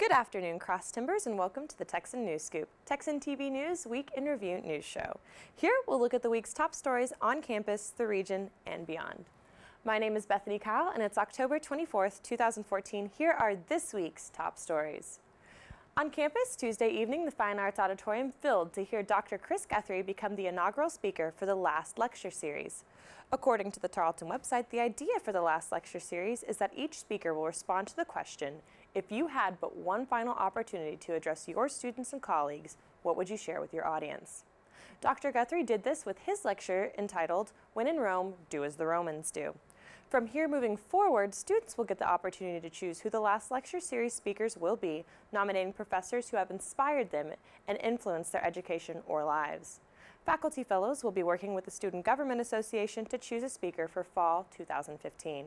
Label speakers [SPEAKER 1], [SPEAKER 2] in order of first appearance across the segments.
[SPEAKER 1] Good afternoon, Cross Timbers, and welcome to the Texan News Scoop, Texan TV News Week in Review News Show. Here, we'll look at the week's top stories on campus, the region, and beyond. My name is Bethany Kyle, and it's October 24th, 2014. Here are this week's top stories. On campus, Tuesday evening, the Fine Arts Auditorium filled to hear Dr. Chris Guthrie become the inaugural speaker for the last lecture series. According to the Tarleton website, the idea for the last lecture series is that each speaker will respond to the question, if you had but one final opportunity to address your students and colleagues, what would you share with your audience? Dr. Guthrie did this with his lecture entitled, When in Rome, Do as the Romans Do. From here moving forward, students will get the opportunity to choose who the last lecture series speakers will be, nominating professors who have inspired them and influenced their education or lives. Faculty fellows will be working with the Student Government Association to choose a speaker for fall 2015.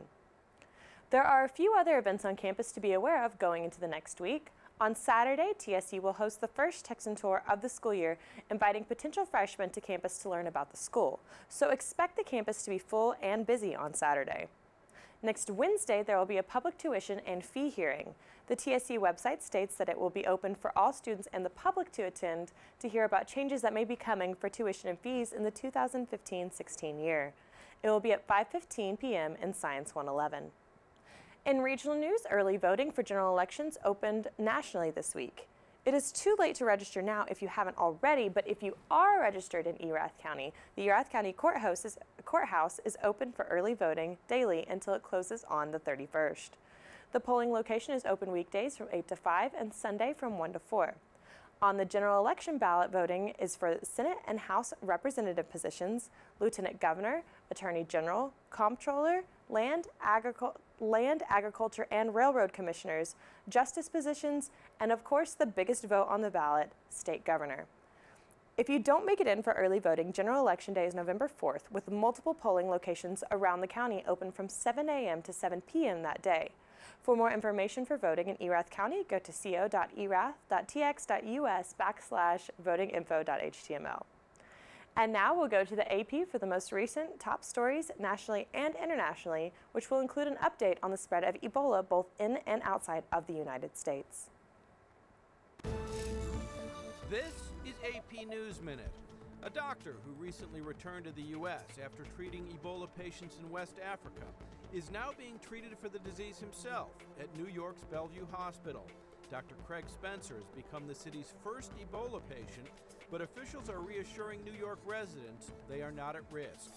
[SPEAKER 1] There are a few other events on campus to be aware of going into the next week. On Saturday, TSU will host the first Texan tour of the school year, inviting potential freshmen to campus to learn about the school. So expect the campus to be full and busy on Saturday. Next Wednesday, there will be a public tuition and fee hearing. The TSU website states that it will be open for all students and the public to attend to hear about changes that may be coming for tuition and fees in the 2015-16 year. It will be at 5:15 p.m. in Science 111. In regional news, early voting for general elections opened nationally this week. It is too late to register now if you haven't already, but if you are registered in Erath County, the Erath County Courthouse is open for early voting daily until it closes on the 31st. The polling location is open weekdays from 8 to 5 and Sunday from 1 to 4. On the general election ballot, voting is for Senate and House representative positions, Lieutenant Governor, Attorney General, Comptroller, Land, Agriculture, and Railroad Commissioners, Justice positions, and of course the biggest vote on the ballot, State Governor. If you don't make it in for early voting, General Election Day is November 4th, with multiple polling locations around the county open from 7 a.m. to 7 p.m. that day. For more information for voting in Erath County, go to co.erath.tx.us/votinginfo.html. And now we'll go to the AP for the most recent top stories nationally and internationally, which will include an update on the spread of Ebola both in and outside of the United States.
[SPEAKER 2] This is AP News Minute. A doctor who recently returned to the U.S. after treating Ebola patients in West Africa is now being treated for the disease himself at New York's Bellevue Hospital. Dr. Craig Spencer has become the city's first Ebola patient, but officials are reassuring New York residents they are not at risk.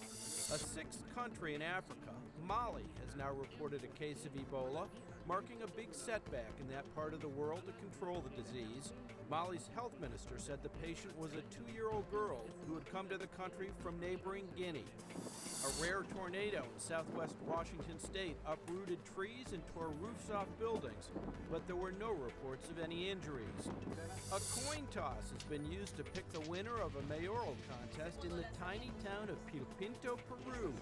[SPEAKER 2] A sixth country in Africa, Mali, has now reported a case of Ebola, marking a big setback in that part of the world to control the disease. Mali's health minister said the patient was a 2-year-old girl who had come to the country from neighboring Guinea. A rare tornado in southwest Washington state uprooted trees and tore roofs off buildings, but there were no reports of any injuries. A coin toss has been used to pick the winner of a mayoral contest in the tiny town of Pilpinto, Peru,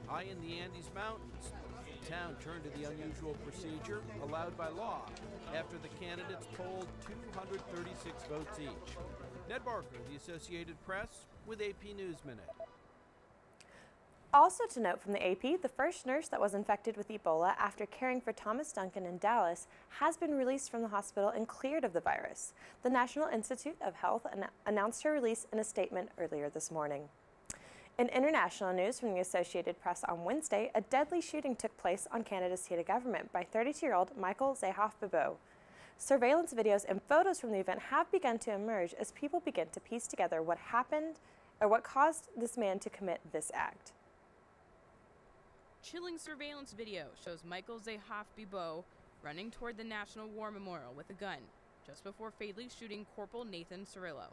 [SPEAKER 2] high in the Andes Mountains. The town turned to the unusual procedure allowed by law after the candidates polled 236 votes each. Ned Barker, the Associated Press, with AP News Minute.
[SPEAKER 1] Also to note from the AP, the first nurse that was infected with Ebola after caring for Thomas Duncan in Dallas has been released from the hospital and cleared of the virus. The National Institute of Health announced her release in a statement earlier this morning. In international news from the Associated Press on Wednesday, a deadly shooting took place on Canada's seat of government by 32-year-old Michael Zehoff-Bibeau. Surveillance videos and photos from the event have begun to emerge as people begin to piece together what happened or what caused this man to commit this act.
[SPEAKER 3] Chilling surveillance video shows Michael Zehoff-Bibeau running toward the National War Memorial with a gun, just before fatally shooting Corporal Nathan Cirillo.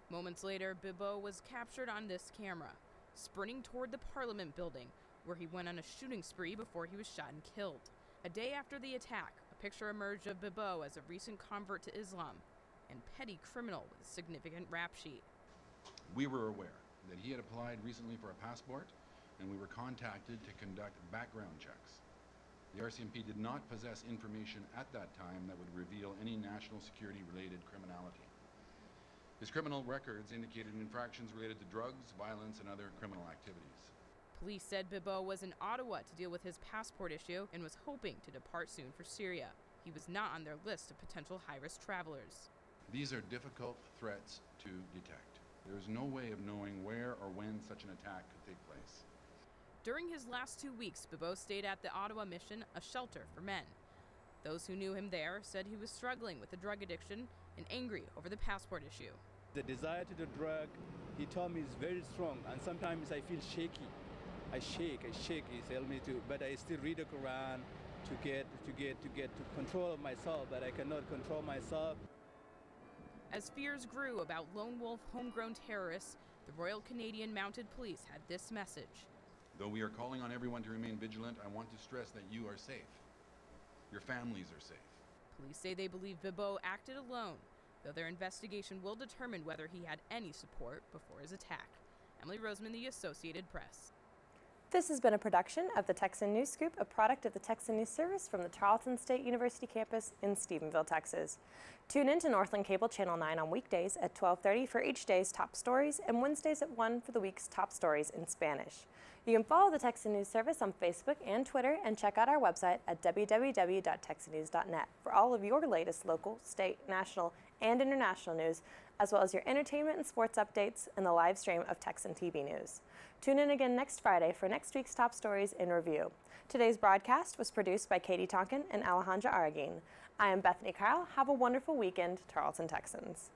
[SPEAKER 3] Moments later, Bibeau was captured on this camera, sprinting toward the Parliament building, where he went on a shooting spree before he was shot and killed. A day after the attack, a picture emerged of Bibeau as a recent convert to Islam and petty criminal with a significant rap sheet.
[SPEAKER 4] We were aware that he had applied recently for a passport, and we were contacted to conduct background checks. The RCMP did not possess information at that time that would reveal any national security-related criminality. His criminal records indicated infractions related to drugs, violence, and other criminal activities.
[SPEAKER 3] Police said Bibeau was in Ottawa to deal with his passport issue and was hoping to depart soon for Syria. he was not on their list of potential high-risk travelers.
[SPEAKER 4] These are difficult threats to detect. There is no way of knowing where or when such an attack could take place.
[SPEAKER 3] During his last 2 weeks, Bibeau stayed at the Ottawa Mission, a shelter for men. Those who knew him there said he was struggling with a drug addiction and angry over the passport issue.
[SPEAKER 5] The desire to do drug, he told me, is very strong, and sometimes I feel shaky. I shake, he tell me to, but I still read the Quran to get control of myself, but I cannot control myself.
[SPEAKER 3] As fears grew about lone wolf homegrown terrorists, the Royal Canadian Mounted Police had this message.
[SPEAKER 4] Though we are calling on everyone to remain vigilant, I want to stress that you are safe. Your families are safe.
[SPEAKER 3] Police say they believe Bibeau acted alone, though their investigation will determine whether he had any support before his attack. Emily Roseman, The Associated Press.
[SPEAKER 1] This has been a production of the Texan News Scoop, a product of the Texan News Service from the Tarleton State University campus in Stephenville, Texas. Tune in to Northland Cable Channel 9 on weekdays at 12:30 for each day's top stories and Wednesdays at 1 for the week's top stories in Spanish. You can follow the Texan News Service on Facebook and Twitter and check out our website at www.texannews.net for all of your latest local, state, national, and international news, as well as your entertainment and sports updates and the live stream of Texan TV News. Tune in again next Friday for next week's top stories in review. Today's broadcast was produced by Katie Tonkin and Alejandra Araguin. I am Bethany Kyle. Have a wonderful weekend, Tarleton Texans.